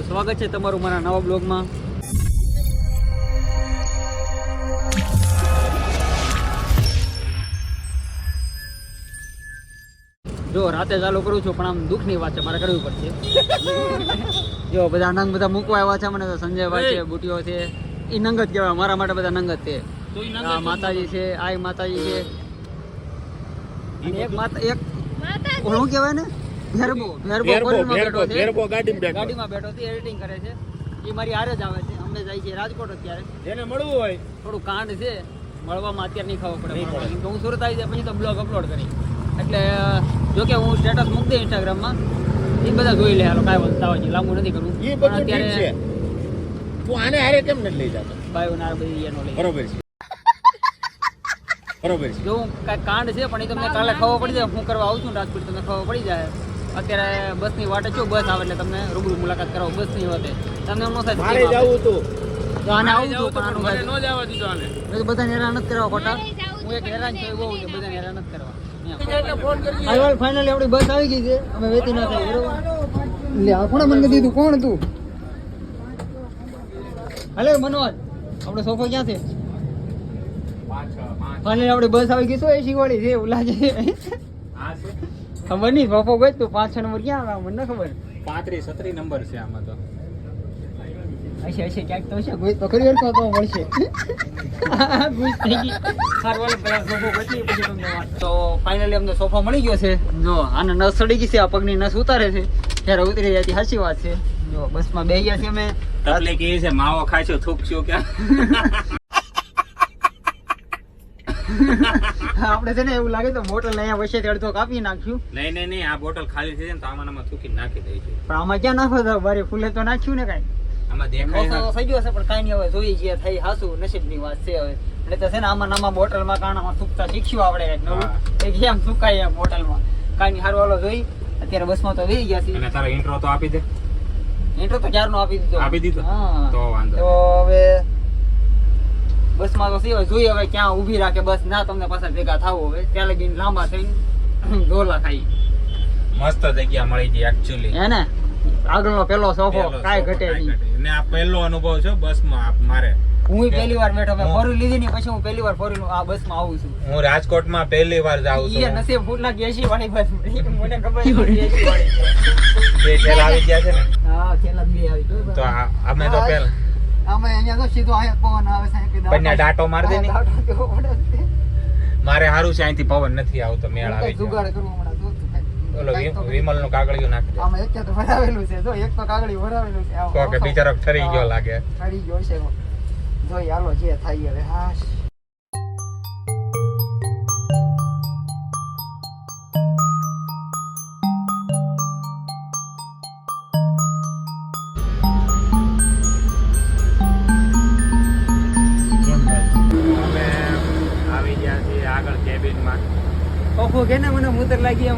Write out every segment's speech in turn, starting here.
સ્વાગત છે તમારું મારા નવા બ્લોગમાં. જો રાતે ચાલુ કરું છું પણ આમ દુઃખની વાત છે, મારે કરવી પડશે. જો બધા નંગ બધા મૂકવા આવ્યા છે મને, તો સંજયભાઈ છે, બુટીઓ છે, એ નંગ જ કહેવાય મારા માટે, બધા નંગ જ છે. માતાજી છે, આઈ માતાજી છે, અને એક માતા એક શું કહેવાય ને ગાડીમાં બેઠો છે, એડિટિંગ કરે છે. એ મારી હારે જ આવે છે, અમને જાય છે રાજકોટ. અત્યારે જેને મળવું હોય થોડું કાંડ છે, મળવામાં અત્યારે નહીં ખબર પડે. હું સુરત આવી જાય પછી તો બ્લોગ અપલોડ કરી, એટલે જોકે હું સ્ટેટસ મૂકી દે ઇન્સ્ટાગ્રામમાં, એ બધા જોઈ લે. હાલો કાંઈ વધતા હોય લાંબુ નથી કરવું. એ બધું ઠીક છે, તું આને હારે કેમ નથી લઈ જતો? બાયો નાર બધી એનો લઈ બરોબર છે, બરોબર છે. જો કાંઈ કાંડ છે પણ એ તમને કાલે ખબર પડી જાય. હું કરવા આવું છું રાજકોટ, તમને ખબર પડી જાય. અત્યારે બસની વાટે છું, બસ આવે એટલે તમને રૂબરૂ મુલાકાત કરાવો. બસ નહીં હોતે તમને એમ ન થાય. મારે જવું તું તો આને આવું છું પણ આનું મને ન જવા દીધો આને. બધાને હેરાન નથી કરવા ખોટા. હું એક હેરાન છું બહુ, બધાને હેરાન નથી કરવા. ફોન કરજે. ફાઇનલી આપણી બસ આવી ગઈ છે, અમે વેતી ના થાય બરોબર. લે આ કોણે મને દીધું? કોણ તું? હાલે મનોજ, આપણો સોફો ક્યાં છે? ફાઇનલી આપણી બસ આવી ગઈ. શું એસી વાળી છે એવું લાગે છે. ખબર નહીં, સોફો ગઈ તું 5-6 નંબર ક્યાં આવે મને ન ખબર. 35-37 નંબર છે આમાં તો. હશે ક્યાંક તો હશે. ગુજ તો ખરી વાર તો મળશે. ગુજ થઈ ગઈ. હારવાલે પેલા સોફો ગઈ પછી તમને વાત. તો ફાઇનલી અમને સોફો મળી ગયો છે. જો આને નસ સડી ગઈ છે, આ પગની નસ ઉતારે છે, ત્યારે ઉતરી જાય સાચી વાત છે. જો બસમાં બેસી ગયા છે અમે. તકલીફ એ છે, માવો ખાશો થૂકશો ક્યાં? આપણે છે ને એવું લાગે તો બોટલ અહીંયા વચ્ચે અડધો કાપી નાખ્યું. નહીં આ બોટલ ખાલી થઈ જાય ને તો આમાં થૂકી નાખી દઈશું. પણ આમાં ક્યાં નાખો તો બારે ફૂલે તો નાખ્યું ને કાંઈ. આમાં દેખાય થઈ ગયો છે પણ કાંઈ નહીં. હવે જોઈ જે થઈ હાસું નસીબની વાત છે. હવે એટલે તો છે ને આમાં બોટલમાં કાણામાં થૂકતા શીખ્યું આપણે નવું. એક જેમ થૂકાય એમ બોટલમાં. કાંઈ નહીં, સારું હાલો જોઈ. અત્યારે બસમાં તો વહી ગયા છે. અને તારો ઇન્ટ્રો તો આપી દે. ઇન્ટ્રો તો ક્યારનો આપી દીધો. હા તો વાંધો. તો હવે બસમાં તો સિવાય જોઈએ હવે ક્યાં ઊભી રાખે બસ. ના તમને પાછા ભેગા થાવું હવે, ત્યાં લગીને લાંબા થઈને ઢોલા ખાઈ. મસ્ત જગ્યા મળી ગઈ એકચ્યુઅલી. હે ને આગળનો પેલો સોફો કાંઈ ઘટે નહીં. ને આ પહેલો અનુભવ છે બસમાં મારે. હું પહેલી વાર બેઠો, મેં ફોર લીધી ની પછી હું પહેલી વાર ફોર આ બસમાં આવું છું. હું રાજકોટમાં પહેલી વાર જાઉં છું. એ નસીબ ફૂટના 80 વાળી બસ મને ખબર નથી 80 વાળી બે છેલ્લા આવી ગયા છે ને. હા છેલ્લા બે આવી ગયો. તો અમે તો પહેલા અમે અહીંયા તો સીધો આયા પવન આવે છે કે પન્યા ડાટો માર દે ને. મારે સારું છે, અહીંથી પવન નથી આવતો, મેળ આવે છે. જુગાડ કરવું હમણાં જો તું કાંઈ. ઓલો વિમલ નું કાગળિયું નાખી દે. આમાં એક તો ભરાવેલું છે, જો એક તો કાગળિયું ભરાવેલું છે. તો કે બિચારો ઠરી ગયો લાગે. ઠરી ગયો છે. જોઈ હાલો જે થાય હવે. હાશ અમે આવી ગયા છીએ આગળ કેબિનમાં. ઓહો કે ને મને મૂતર લાગી એમ.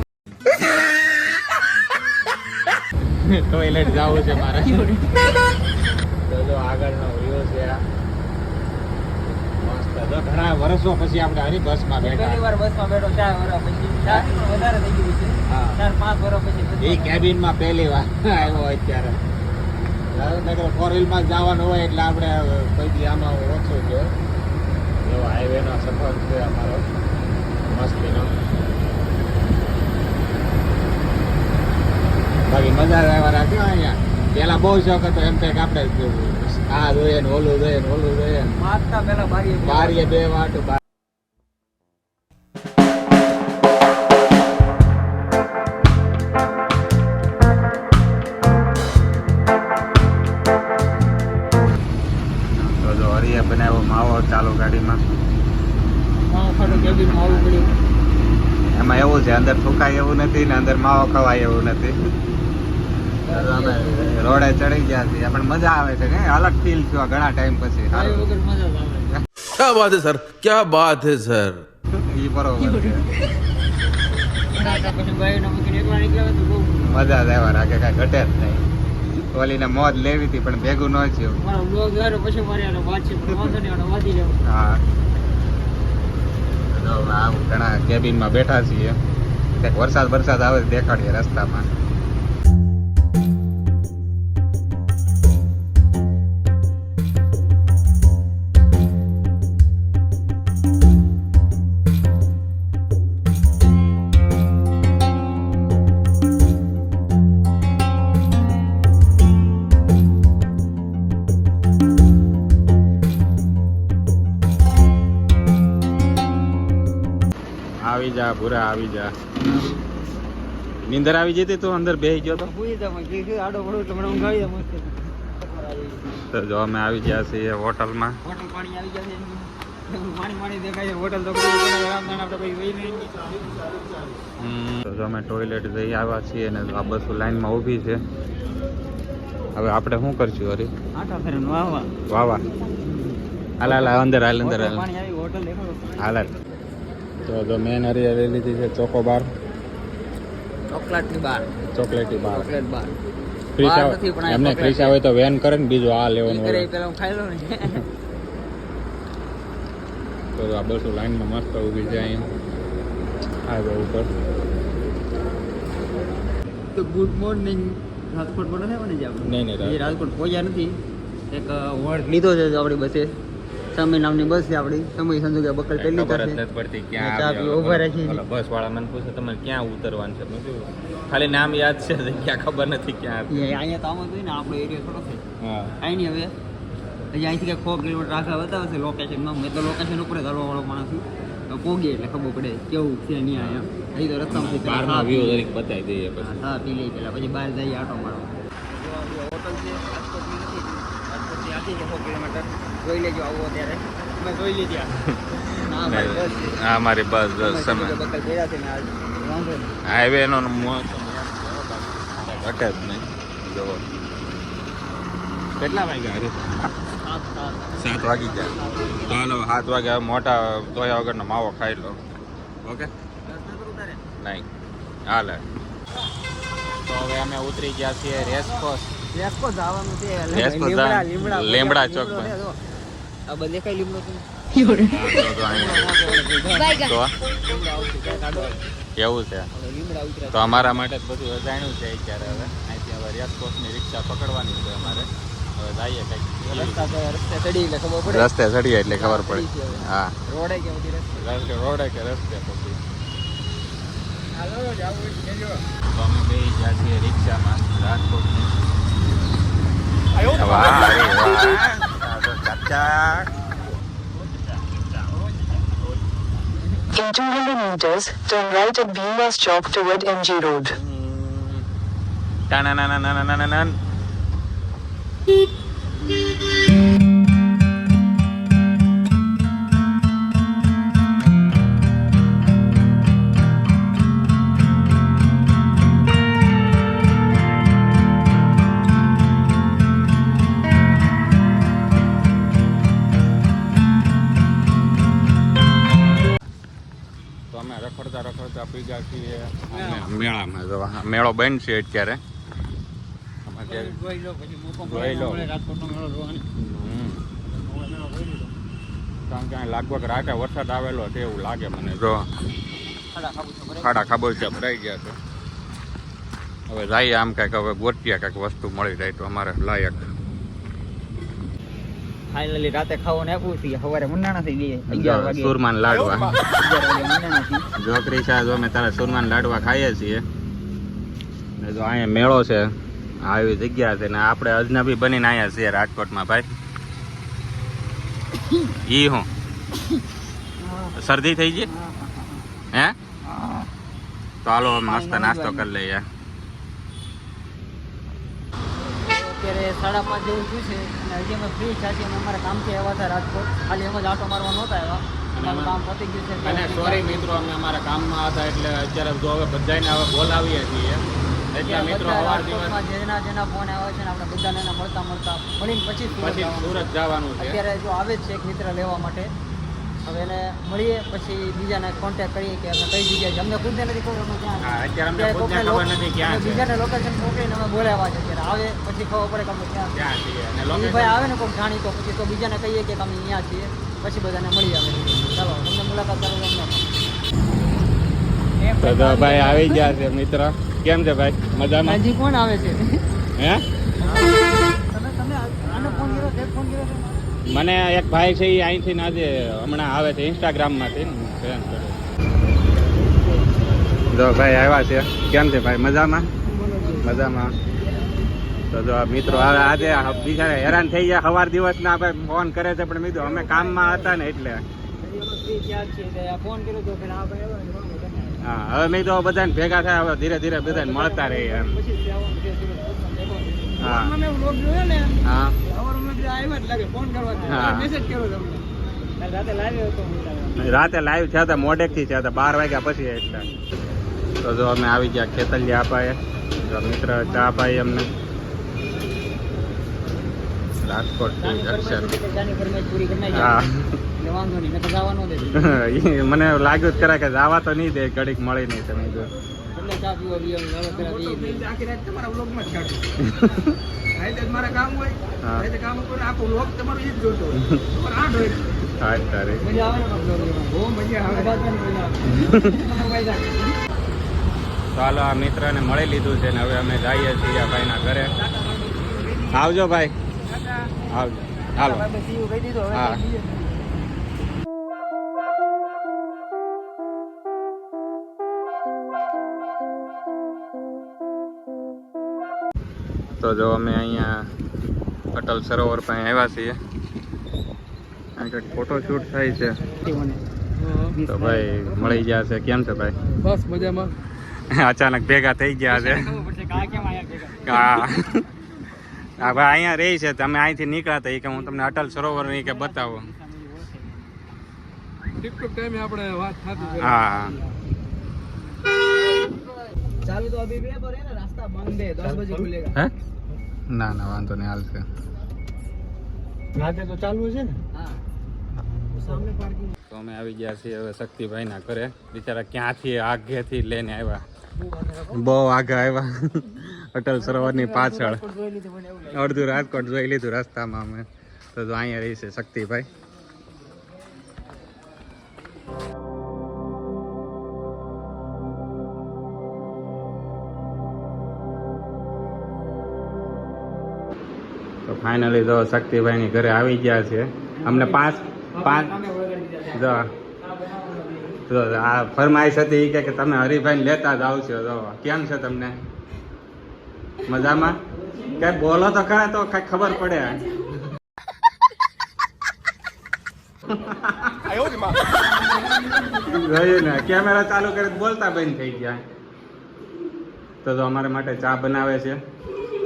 ટોયલેટ જવું છે મારે. તો જો આગળનો વ્યૂ છે આ. મસ્ત. તો ઘણા વર્ષો પછી આપણે આની બસમાં બેઠા. પહેલી વાર બસમાં બેઠો 4 વર્ષ પછી. 4 થી વધારે થઈ ગયું છે. હા. 4-5 વર્ષ પછી એ કેબિનમાં પહેલી વાર આવ્યો અત્યારે. ફોર વ્હીલમાં જવાનું હોય એટલે આપણે કોઈ દી આમાં ઓછું છે. એવો હાઈવેનો સફર છે અમારો મસ્તીનો. બાકી મજા આવ્યા રાખ્યો અહીંયા. પેલા બહુ શોખ હતો એમ થાય કે આપણે આ જોઈએ ને ઓલું જોઈએ ને ઓલું જોઈએ ને. મારતા પહેલા બારીએ બે વાટ બનાવ્યો માવો ચાલુ ગાડીમાં. એમાં એવું છે, અંદર થૂકાય એવું નથી ને અંદર માવો ખવાય એવું નથી. અમે રોડે ચડી ગયા છીએ, પણ મજા આવે છે. કઈ અલગ ફીલ થયો ઘણા ટાઈમ પછી. क्या बात है सर, क्या बात है सર. ઈ બરોબર છે. મજા જ આવ્યા રાખે, કઈ ઘટે જ નહીં. ઓલીને મોજ લેવી હતી પણ ભેગું ન થયું. હા ઘણા કેબિનમાં બેઠા છીએ. કંઈક વરસાદ આવે દેખાડીએ રસ્તામાં. ભૂરા આવી જા. નીંદર આવી જતી તું અંદર બેસી ગયો તો? પૂરી તમે કીધું આડો પડો એટલે મને ઊંઘ આવી જાય મસ્ત. તો જો અમે આવી ગયા છીએ હોટલમાં. હોટલ પાણી આવી ગયા છે પાણી દેખાય છે હોટલ તો આપણે પછી વહી નહીં. તો જો અમે ટોયલેટ જઈ આવ્યા છીએ અને આ બસો લાઈનમાં ઊભી છે. હવે આપણે શું કરશું હરી? આટા ફેરન વાવા વાવા હાલ અંદર પાણી આવી હોટલ દેખો. હાલ તો જો મેન હરી લઈ લીધી છે ચોકોબાર, ચોકલેટની બાર ચોકલેટી બાર. ચોકલેટ બાર ક્રીસા નથી પણ આ એમને ચોકલેટ ક્રીસા હોય તો વેન કરે ને બીજું આ લેવાનું કરે હોય. પેલા હું ખાઈ લઉં ને. તો આ બસો લાઈનમાં મસ્ત ઊભી છે અહીંયા હાઈવે ઉપર. તો ગુડ મોર્નિંગ રાજકોટ પર નથી બની જાય નહીં નહીં રાજકોટ પહોંચ્યા નથી. એક વોર્ડ લીધો છે આપણી બસે સમય નામની બસ છે આપણી. સમય સંજોગે બકલ પહેલી ખબર જ થશે. નથી પડતી ચા ક્યાં પીવા ઊભા રાખી. બસ વાળા મને પૂછે તમારે ક્યાં ઉતરવાનું છે. મેં કીધું ખાલી નામ યાદ છે જગ્યા ખબર નથી ક્યાં. અહીંયા તો આમાં જોઈએ ને આપણો એરિયા થોડો છે હા કાંઈ નહીં. હવે હજી અહીંથી કંઈક 100 કિલોમીટર આગળ બતાવશે લોકેશનમાં. મેં તો લોકેશન ઉપર જ હલવાવાળો માણસ છું. તો પોગીએ એટલે ખબર પડે કેવું છે નહીં અહીંયા. અહીં તો રસ્તામાંથી પહેલા બહારનો વ્યૂ દરેક બતાવી દઈએ પછી. હા પી લઈએ પહેલાં પછી બહાર જઈએ આટો મારવા. હોટલ છે રાજકોટની નથી. રાજકોટથી આથી છે 100 કિલોમીટર. જોઈ લેજો આવો ત્યારે મેં જોઈ લીધી આ. હા મારી બસ છે. હા મારી બસ સમય સમય બકલ કર્યા છે ને આજ વાંધો નહીં. હાઈવે નો ઘટે જ નહીં. જોવો કેટલા વાગ્યા હરી? 7 વાગી ગયા. તો હાલો 7 વાગ્યા મોટા ધોયા વગરનો માવો ખાઈ લો. ઓકે નહીં હાલે. તો હવે અમે ઉતરી ગયા છીએ રેસકોર્સ. રેસકોર્સ જવાનું છે. રેસકોર્સ લીમડા ચોક પર. આ બધે કઈ લીમડો છે? એવું છે લીમડા ઉતર્યા તો અમારા માટે જ બધું અજાણ્યું છે અત્યારે. હવે અહીંથી હવે રેસકોર્સની રિક્ષા પકડવાની છે અમારે. હવે જઈએ કંઈક રસ્તા તો રસ્તે ચડી એટલે ખબર પડે. રસ્તે ચડીએ એટલે ખબર પડે. હા રોડે કે બધી રસ્તે. રોડે કે રસ્તે પછી હાલો જાવું કેજો. તો અમે બે ગયા છીએ રિક્ષામાં રાજકોટની. વાહ અરે વાહ ચાચા. In 200 meters, turn right at Bhimas Chowk toward MG Road. Ta-na-na-na-na-na-na-na. તો અમે રખડતા પીગા છીએ મેળામાં. જો મેળો બંધ છે અત્યારે. જોઈ લો પછી મોકો જોઈ લો. મળે રાજકોટનો મેળો જોવાની. કારણ કે લગભગ રાતે વરસાદ આવેલો છે એવું લાગે મને. જો ખાડા ખાબોચિયા ભરાઈ ગયા છે. હવે જઈએ આમ કંઈક હવે ગોતીએ કંઈક વસ્તુ મળી જાય તો અમારે લાયક. ફાઇનલી રાતે ખાવાનું આપ્યું છે. સવારે મંડાણા થઈ ગઈ 11 વાગે. સુરમાન લાડવા 11 વાગે મંડાણા થી. જો ક્રિશા જો અમે તારા સુરમાન લાડવા ખાઈએ છીએ ને જો અહીંયા મેળો છે. આવી જગ્યા છે ને આપણે અજનબી બનીને અહીંયા છીએ રાજકોટમાં ભાઈ. ઈ હું શરદી થઈ ગઈ હે? તો હાલો મસ્ત નાસ્તો કરી લઈએ. અત્યારે 5:30 જેવું થયું છે અને હજી અમે ફ્રી છે. અમે અમારા કામથી આવ્યા હતા રાજકોટ. ખાલી એમ જ આટો મારવા નહોતા આવ્યા. અમારું કામ પતી ગયું છે. અને સોરી મિત્રો અમે અમારા કામમાં હતા એટલે અત્યારે જો હવે બધાને હવે બોલાવીએ છીએ. એટલે મિત્રો બધા અવાર દિવસ રાજકોટમાં જેના ફોન આવે છે ને આપણે બધાને એના મળતા મળીને પછી સુરત પછી જવાનું. સુરત જવાનું છે. અત્યારે જો આવે જ છે એક મિત્ર લેવા માટે. હવે એને મળીએ પછી બીજાને કોન્ટેક્ટ કરીએ કે અમે કઈ જગ્યાએ છે. અમને ખુદને નથી ખબર અમે ક્યાં હા, અત્યારે અમને અત્યારે ખુદને કોકને ખબર નથી ક્યાં છે. બીજાને લોકેશન મોકલીને અમે બોલાવ્યા છે. અત્યારે આવે પછી ખબર પડે કે અમે ક્યાં છીએ. ક્યાં છીએ અને એ location ભાઈ આવે ને કોઈ જાણીતો પછી તો બીજાને કહીએ કે અમે અહીંયા છીએ પછી બધાને મળી આવે. ચાલો તમને મુલાકાત કરો તો તો ભાઈ આવી ગયા છે મિત્ર. કેમ છે ભાઈ? મજામાં? હજી કોણ આવે છે? હે તમે આનો ફોન કર્યો તે ફોન કર્યો છે? મને એક ભાઈ છે એ અહીંથી ને આજે હમણાં આવે છે ઇન્સ્ટાગ્રામમાંથી. જો ભાઈ આવ્યા છે. કેમ છે ભાઈ? મજામાં? મજામાં. તો જો આ મિત્રો આજે બિચારા હેરાન થઈ ગયા. સવાર દિવસના ભાઈ ફોન કરે છે પણ મિત્રો અમે કામમાં હતા ને એટલે ફોન કર્યો તો પેલા આ ભાઈ આવ્યો ને હા હવે મેં તો બધાને ભેગા થાય હવે ધીરે ધીરે બધાને મળતા રહીએ એમ હા મેં વ્લોગ જોયો ને હા સવારમાં જે આવ્યા જ લાગે ફોન કરવા હા. મેસેજ કર્યો તમને રાતે લાવ્યો હતો રાતે લાઈવ થયા હતા મોડેકથી થયા હતા 12 વાગ્યા પછી એટલે તો જો અમે આવી ગયા ખેતલિયા અપાએ જો મિત્ર ચા અપાઈ અમને રાજકોટ જંકશન જાની ફરમાઈશ પૂરી કરી નાખી હા એટલે વાંધો નહીં નકર જવા નો દે ઈ મને લાગ્યું જ ખરા કે જવા તો નહીં દે ઘડીક મળી નહીં તમે જો એટલે ચા પીવા બી આવે પેલા આખી રાત તમારા વ્લોગમાં જ કાઢું રાતે મારા કામ હોય હા. રાતે કામ ઉપર આખો વ્લોગ તમારો ઈ જ જોતો હોય તમારે 8 હોય હા તારે મજા આવે ને વ્લોગ બહુ મજા આવે મજા આવે તો હાલો આ મિત્રને મળી લીધું છે ને હવે અમે જઈએ છીએ આ ભાઈના ઘરે આવજો ભાઈ આવજો હાલો હા તો જો અમે અહીંયા અટલ સરોવર પાસે આવ્યા છીએ આ કંઈક ફોટો શૂટ થાય છે તો ભાઈ મળી ગયા છે કેમ છે ભાઈ બસ મજામાં અચાનક ભેગા થઈ ગયા છે ખબર પડશે કે આ કેમ આયા ભેગા હા હા ભાઈ અહીંયા રહી છે તમે અહીંથી નીકળ્યા હતા એ કે હું તમને અટલ સરોવર ની કે બતાવું ટિકટોક ટાઈમે આપણે વાત થતી હા ચાલુ તો અભી भी पर है ना रास्ता बंद है 10 बजे खुलेगा હે ના ના વાંધો નહીં હાલશે રાતે તો ચાલુ છે ને હા સામે પાર્કિંગ તો અમે આવી ગયા છીએ હવે શક્તિભાઈના ઘરે બિચારા ક્યાંથી આગેથી લઈને આવ્યા બહુ આગળ આવ્યા અટલ સરોવરની પાછળ અડધું રાજકોટ જોઈ લીધું રસ્તામાં અમે તો જો અહીંયા રહી છે શક્તિભાઈ તો ફાઇનલી જો શક્તિભાઈની ઘરે આવી ગયા છે અમને પાંચ જો તો આ ફરમાઈશ હતી કે તમે હરિભાઈને લેતા જ આવશો તો કેમ છે તમને મજામાં કઈ બોલો તો ખરા તો કઈ ખબર પડે જોયું ને કેમેરા ચાલુ કરી બોલતા બંધ થઈ ગયા તો અમારા માટે ચા બનાવે છે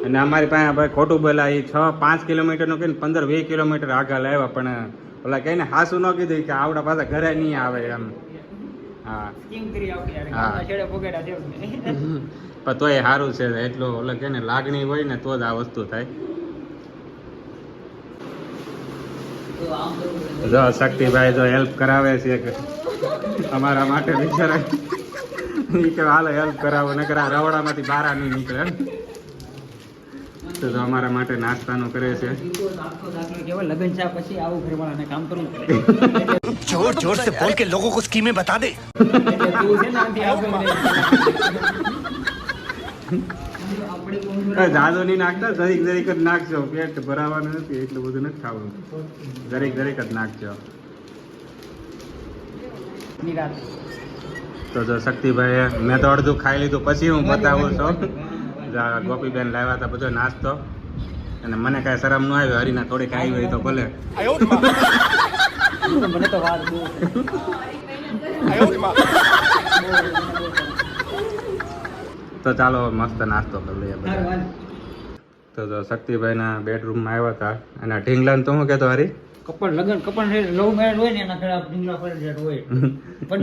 અને અમારી પાસે ભાઈ ખોટું બોલા એ 6-5 કિલોમીટરનું કહીને 15-20 કિલોમીટર આગળ લાવ્યા પણ ઓલા કહીને હાસું ન કીધું કે આવડા પાછા ઘરે નહીં આવે એમ હા હા પણ તોય સારું છે એટલું ઓલા કે ને લાગણી હોય ને તો જ આ વસ્તુ થાય જો શક્તિભાઈ જો હેલ્પ કરાવે છે કે અમારા માટે બિચારા ઈ કે હાલો હેલ્પ કરાવો નકર આ રવડામાંથી બહાર નહીં નીકળે તો અમારા માટે નાસ્તાનું કરે છે લગન છે પછી આવું ઘરવાળાને કામ કરવું પડે जोर जोर से बोल के लोगों को स्कीमें बता दे જાદુ નહીં નાખતા જરીક જરીક જ નાખજો પેટ ભરાવાનું નથી એટલું બધું નથી ખાવું જરીક જરીક જ નાખજો તો જો શક્તિભાઈ મેં તો અડધું ખાઈ લીધું પછી હું બતાવું છું ગોપીબેન લાવ્યા હતા બધો નાસ્તો અને મને કાંઈ શરમ ન આવ્યો હરીને થોડીક આવી હોય તો ભલે મને તો વાત બહુ તો ચાલો મસ્ત નાસ્તો કરી લઈએ બધા તો જો શક્તિભાઈના બેડરૂમમાં આવ્યા હતા અને ઢીંગલાને તો હું કહેતો હરી કપડ લગન કપડ લવ મેરેજ હોય ને એના ઘરે ઢીંગલા ફરજિયાત હોય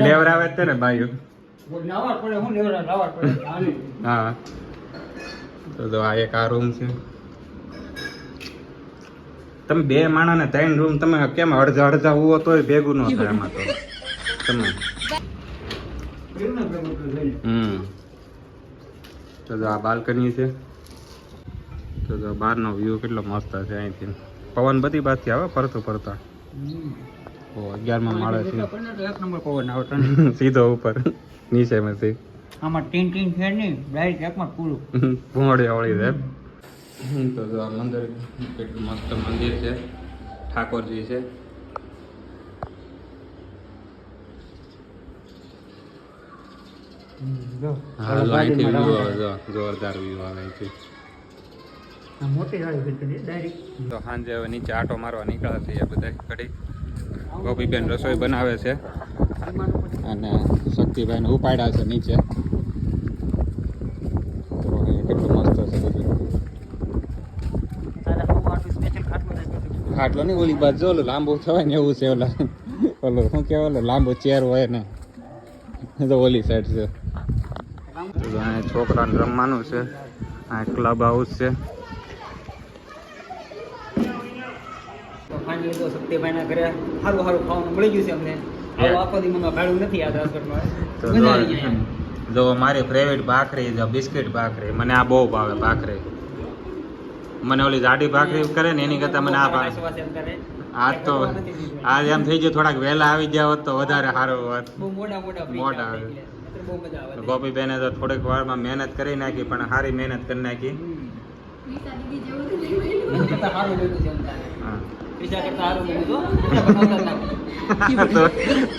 લેવરાવે જ છે ને ભાઈઓ લાવવા પડે હું લાવવા પડે હા તો જો આ એક આ રૂમ છે તમે બે માણસને 3 રૂમ તમે કેમ અડધા અડધા ઉવો તોય ભેગું ન થાય એમાં તો તમે તો જો આ બાલ્કની છે તો જો બહારનો વ્યૂ કેટલો મસ્ત છે અહીંથી પવન બધી બાજુથી આવે ફરતો ફરતા ઓ 11માં માળે છે એક નંબર પવન આવે સીધો ઉપર નીચેમાંથી આમાં ટીન ટીન ફેર નહીં ડાયરેક્ટ એકમાં પૂરું ભૂંગળી આવડી છે તો જો આ મંદિર કેટલું મસ્ત મંદિર છે ઠાકોરજી છે હાલો અહીંથી વ્યૂ આવે જો જોરદાર વ્યૂ આવે અહીંથી મોટી ગાડી ડાયરેક્ટ તો સાંજે હવે નીચે આટો મારવા નીકળ્યા છીએ બધા ઘડી ગોપીબેન રસોઈ બનાવે છે અને શક્તિભાઈને ઉપાડ્યા છે નીચે. તો અહીંયા કેટલું મસ્ત છે બધું. ખાટલો નહીં, ઓલી બાજુ ઓલું લાંબુ થવાય ને એવું છે. ઓલું શું કહેવાય, ઓલો લાંબો ચેર હોય ને, તો ઓલી સાઈડ છે. તો અહીંયા છોકરાને રમવાનું છે. આ ક્લબ હાઉસ છે. ફાઇનલી તો સત્યભાઈના ઘરે સારું ખાવાનું મળી ગયું છે અમને. આવો આખો દી મને ભાડું નથી યાદ રાજકોટમાં. તો મજા આવી ગઈ. જો મારી ફેવરેટ ભાખરી જો બિસ્કિટ ભાખરી, મને આ બહુ ભાવે ભાખરી. મને ઓલી જાડી ભાખરી કરે ને એની કરતાં મને આ ભાવે. આજ તો આજ એમ થઈ ગયું થોડાક વહેલા આવી ગયા હોત તો વધારે સારું હોત. બહુ મોટા મોટા આવે. બહુ મજા આવે. ગોપીબેને તો થોડીક વારમાં મહેનત કરી નાખી, પણ સારી મહેનત કરી નાખી. એના કરતાં સારું બન્યું છે એમ તારે. હા. પૈસા કરતાં સારું બન્યું તો તો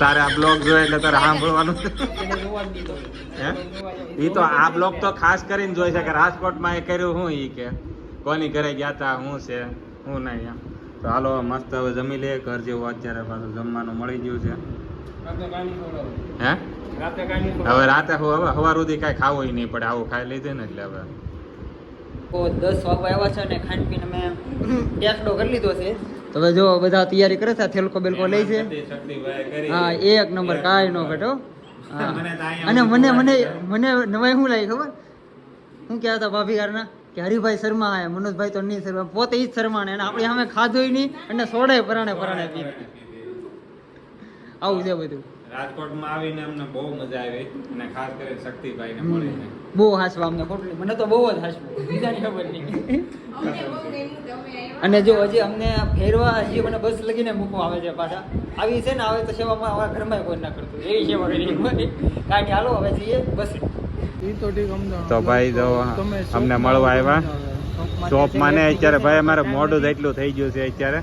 તારે આ બ્લોગ જોયે એટલે તારે સાંભળવાનું છે. એને જોવા જ નહીં તો. હે? ઈ તો આ બ્લોગ તો ખાસ કરીને જોઈ છે કે રાજકોટમાં એ કર્યું હું, ઈ કે કોની ઘરે ગયા તા, શું છે શું નહીં એમ. તો હાલો મસ્ત હવે જમી લે. ઘર જેવું અત્યારે પાછું જમવાનું મળી ગયું છે. હે હવે રાતે હવે સવાર સુધી કાંઈ ખાવું નહીં પડે, આવું ખાઈ લીધું ને એટલે હવે 10 વાગવા આવ્યા છે અને ખાન પીને અમે ટેસ્ટો કરી લીધો છે. તો હવે જો બધા તૈયારી કરે છે, થેલકો બેલકો લે છે. હા, એક નંબર કાંઈ નો ઘટો. હા. અને મને મને મને નવાઈ શું લાગી ખબર? શું કહેતા હતા ભાભી ઘરના કે હરિભાઈ શર્મા આયા, મનોજભાઈ તો નહીં શર્મા, પોતે ઈ જ શર્મા ને આપણે સામે ખાધું નહીં અને સોડે પરાણે પી. આવું છે બધું. રાજકોટમાં આવીને અમને બહુ મજા આવી અને ખાસ કરીને શક્તિભાઈને મળીને બહુ હાસવા અમને ખોટલી, મને તો બહુ જ હાસવું, બીજાની ખબર નહીં. અને જો હજી અમને ફેરવા હજી મને બસ લગીને મૂકવા આવે છે પાછા. આવી છે ને આવે તો સેવામાં અમારા ઘરમાં કોઈ ના કરતું, એવી સેવા કરી કાંઈ નહીં. હાલો હવે જઈએ બસ. તો ભાઈ જો અમને મળવા આવ્યા શોપમાં ને. અત્યારે ભાઈ અમારે મોડું જ એટલું થઈ ગયું છે અત્યારે.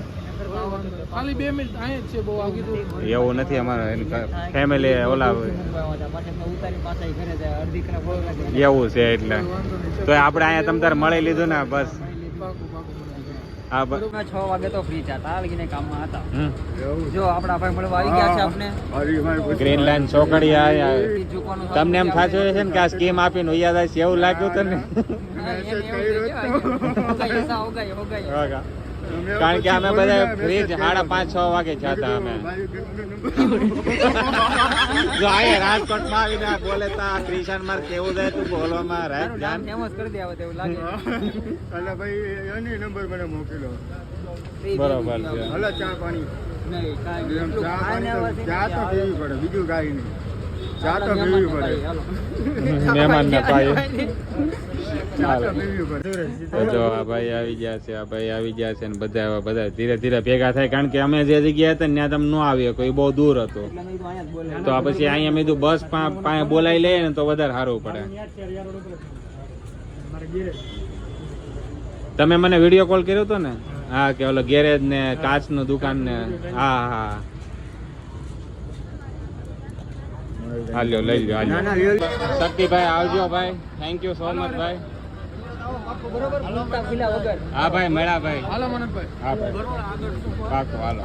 ખાલી 2 મિનિટ અહીંયા જ છે, બહુ આગી દૂર એવું નથી અમારે ફેમિલી ઓલા એવું છે એટલે તો આપણે અહીંયા તમ તારે મળી લીધું ને બસ. હા 6 વાગે તો ફ્રી હતા, તાર લગીને કામમાં હતા. જો આપણા ભાઈ મળવા આવી ગયા છે આપણે. ગ્રીન લાઈન ચોકડી તમને એમ થતું છે ને કે આ સ્કીમ આપીને યાદ આવે એવું લાગ્યું હતું ને. કારણ કે અમે બધા ફ્રી 5:30-6 વાગે જતા અમે. જો આયા રાજકોટમાં આવીને બોલે તા ક્રિશન માર કેવું જાય તું બોલવામાં રાખ જાન ફેમસ કરી દેવા તેવું લાગે. અલા ભાઈ એની નંબર મને મોકલો. બરોબર છે. અલા ચા પાણી નહીં કાંઈ નહીં. ચા તો પીવી પડે, બીજું કાંઈ નહીં. ચા તો પીવી પડે. મહેમાન ને પાય. ચા તો પીવી પડે. જો આ ભાઈ આવી ગયા છે, આ ભાઈ આવી ગયા છે ને બધા ધીરે ધીરે ભેગા થાય. કારણ કે અમે જે જગ્યાએ હતા ને ત્યાં તમે ન આવી શકો, એ બહુ દૂર હતું. તો આ પછી અહીંયા મેં કીધું બસ પાસે બોલાવી લઈએ ને તો વધારે સારું પડે. તમે મને વિડીયો કોલ કર્યો હતો ને? હા, કે ઓલો ગેરેજ ને કાચ નું દુકાન ને. હા હા હાલ્યો લઈ લો હાલ્યો. શક્તિભાઈ આવજો ભાઈ, થેન્ક યુ સો મચ ભાઈ. હા ભાઈ મળ્યા ભાઈ. હાલો મનોજભાઈ. હા ભાઈ પાકો હાલો.